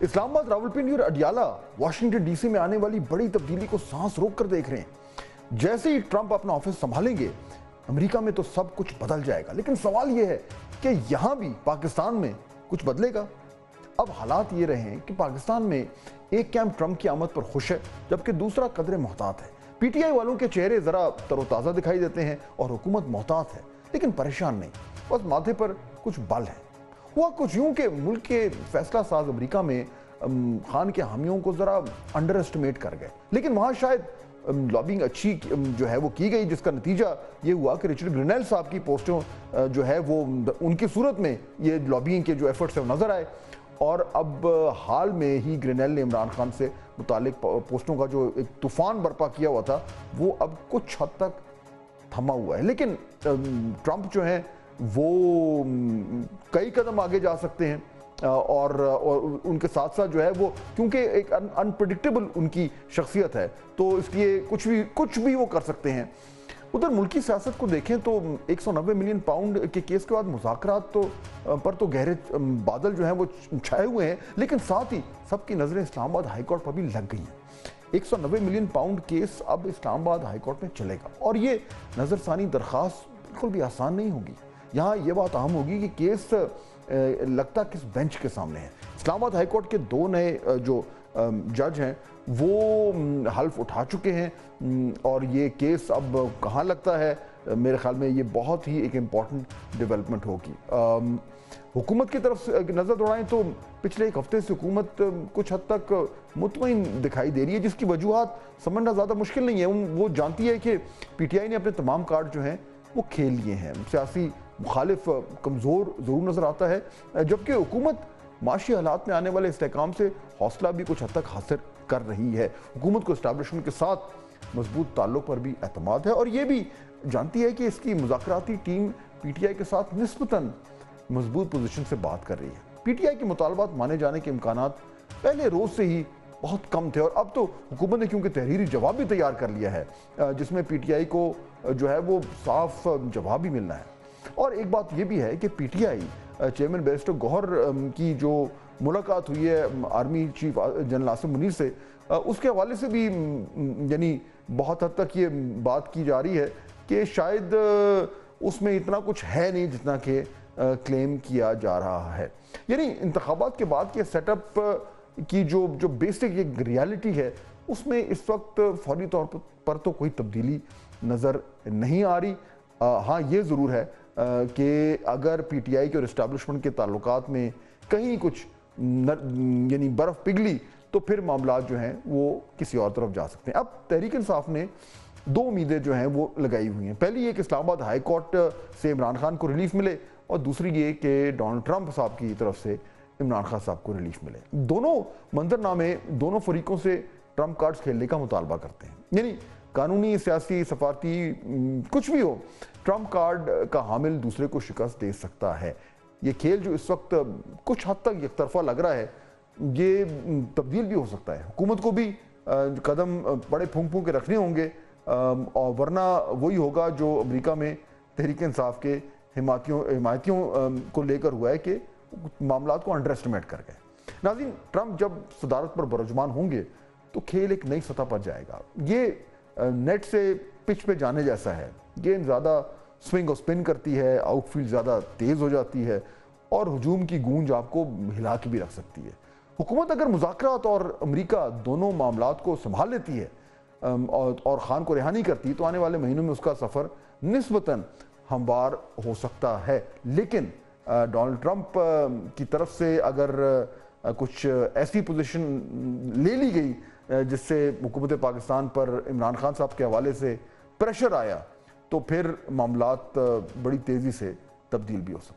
اسلام آباد، راولپنڈی اور Adiala Washington D C میں آنے والی بڑی تبدیلی کو سانس روک کر دیکھ رہے ہیں۔ جیسے ہی ٹرمپ اپنا آفس سنبھالیں گے امریکہ میں تو سب کچھ بدل جائے گا، لیکن سوال یہ ہے کہ یہاں بھی پاکستان میں کچھ بدلے گا؟ اب حالات یہ رہے ہیں کہ پاکستان میں ایک کیمپ ٹرمپ کی آمد پر خوش ہے جبکہ دوسرا قدرے محتاط ہے۔ پی ٹی آئی والوں کے چہرے ذرا تر و تازہ دکھائی دیتے ہیں اور حکومت محتاط ہے، لیکن پریشان نہیں، بس ماتھے پر کچھ بل ہے۔ ہوا کچھ یوں کہ ملک کے فیصلہ ساز امریکہ میں خان کے حامیوں کو ذرا انڈر اسٹیمیٹ کر گئے، لیکن وہاں شاید لابنگ اچھی جو ہے وہ کی گئی، جس کا نتیجہ یہ ہوا کہ رچرڈ گرینیل صاحب کی پوسٹوں جو ہے وہ ان کی صورت میں یہ لابنگ کے جو ایفرٹس ہیں وہ نظر آئے، اور اب حال میں ہی گرینیل نے عمران خان سے متعلق پوسٹوں کا جو ایک طوفان برپا کیا ہوا تھا وہ اب کچھ حد تک تھما ہوا ہے۔ لیکن ٹرمپ جو ہیں وہ کئی قدم آگے جا سکتے ہیں اور ان کے ساتھ ساتھ جو ہے وہ کیونکہ ایک انپریڈکٹیبل ان کی شخصیت ہے تو اس لیے کچھ بھی وہ کر سکتے ہیں۔ ادھر ملکی سیاست کو دیکھیں تو 190 ملین پاؤنڈ کے کیس کے بعد مذاکرات پر تو گہرے بادل جو ہیں وہ چھائے ہوئے ہیں، لیکن ساتھ ہی سب کی نظریں اسلام آباد ہائی کورٹ پر بھی لگ گئی ہیں۔ 190 ملین پاؤنڈ کیس اب اسلام آباد ہائی کورٹ میں چلے گا اور یہ نظر ثانی درخواست بالکل بھی آسان نہیں ہوگی۔ یہاں یہ بات اہم ہوگی کہ کیس لگتا کس بینچ کے سامنے ہے۔ اسلام آباد ہائی کورٹ کے دو نئے جو جج ہیں وہ حلف اٹھا چکے ہیں اور یہ کیس اب کہاں لگتا ہے، میرے خیال میں یہ بہت ہی ایک امپورٹنٹ ڈیولپمنٹ ہوگی۔ حکومت کی طرف سے نظر دوڑائیں تو پچھلے ایک ہفتے سے حکومت کچھ حد تک مطمئن دکھائی دے رہی ہے، جس کی وجوہات سمجھنا زیادہ مشکل نہیں ہے۔ وہ جانتی ہے کہ پی ٹی آئی نے اپنے تمام کارڈ جو ہیں وہ کھیل لیے ہیں، سیاسی مخالف کمزور ضرور نظر آتا ہے، جبکہ حکومت معاشی حالات میں آنے والے استحکام سے حوصلہ بھی کچھ حد تک حاصل کر رہی ہے۔ حکومت کو اسٹیبلشمنٹ کے ساتھ مضبوط تعلق پر بھی اعتماد ہے اور یہ بھی جانتی ہے کہ اس کی مذاکراتی ٹیم پی ٹی آئی کے ساتھ نسبتاً مضبوط پوزیشن سے بات کر رہی ہے۔ پی ٹی آئی کے مطالبات مانے جانے کے امکانات پہلے روز سے ہی بہت کم تھے اور اب تو حکومت نے کیونکہ تحریری جواب بھی تیار کر لیا ہے جس میں پی ٹی آئی کو جو ہے وہ صاف جواب بھی ملنا ہے۔ اور ایک بات یہ بھی ہے کہ پی ٹی آئی چیئرمین بیرسٹر گوہر کی جو ملاقات ہوئی ہے army chief general Asim Munir سے، اس کے حوالے سے بھی یعنی بہت حد تک یہ بات کی جا رہی ہے کہ شاید اس میں اتنا کچھ ہے نہیں جتنا کہ کلیم کیا جا رہا ہے۔ یعنی انتخابات کے بعد کے سیٹ اپ کی جو بیسک ایک ریالٹی ہے اس میں اس وقت فوری طور پر تو کوئی تبدیلی نظر نہیں آ رہی۔ ہاں یہ ضرور ہے کہ اگر پی ٹی آئی کے اور اسٹیبلشمنٹ کے تعلقات میں کہیں کچھ یعنی برف پگھلی تو پھر معاملات جو ہیں وہ کسی اور طرف جا سکتے ہیں۔ اب تحریک انصاف نے دو امیدیں جو ہیں وہ لگائی ہوئی ہیں۔ پہلی یہ کہ اسلام آباد ہائی کورٹ سے عمران خان کو ریلیف ملے اور دوسری یہ کہ ڈونلڈ ٹرمپ صاحب کی طرف سے عمران خان صاحب کو ریلیف ملے۔ دونوں منظرنامے دونوں فریقوں سے ٹرمپ کارڈز کھیلنے کا مطالبہ کرتے ہیں، یعنی قانونی، سیاسی، سفارتی کچھ بھی ہو، ٹرمپ کارڈ کا حامل دوسرے کو شکست دے سکتا ہے۔ یہ کھیل جو اس وقت کچھ حد تک یک طرفہ لگ رہا ہے یہ تبدیل بھی ہو سکتا ہے۔ حکومت کو بھی قدم بڑے پھونک کے رکھنے ہوں گے اور ورنہ وہی ہوگا جو امریکہ میں تحریک انصاف کے حمایتیوں کو لے کر ہوا ہے کہ معاملات کو انڈر اسٹیمیٹ کر گئے۔ ناظرین، ٹرمپ جب صدارت پر برجمان ہوں گے تو کھیل ایک نئی سطح پر جائے گا۔ یہ نیٹ سے پچ پہ جانے جیسا ہے، گیند زیادہ سوئنگ اور سپن کرتی ہے، آؤٹ فیلڈ زیادہ تیز ہو جاتی ہے اور ہجوم کی گونج آپ کو ہلا کے بھی رکھ سکتی ہے۔ حکومت اگر مذاکرات اور امریکہ دونوں معاملات کو سنبھال لیتی ہے اور خان کو رہا نہیں کرتی تو آنے والے مہینوں میں اس کا سفر نسبتاً ہموار ہو سکتا ہے۔ لیکن ڈونلڈ ٹرمپ کی طرف سے اگر کچھ ایسی پوزیشن لے لی گئی جس سے حکومت پاکستان پر عمران خان صاحب کے حوالے سے پریشر آیا تو پھر معاملات بڑی تیزی سے تبدیل بھی ہو سکتے ہیں۔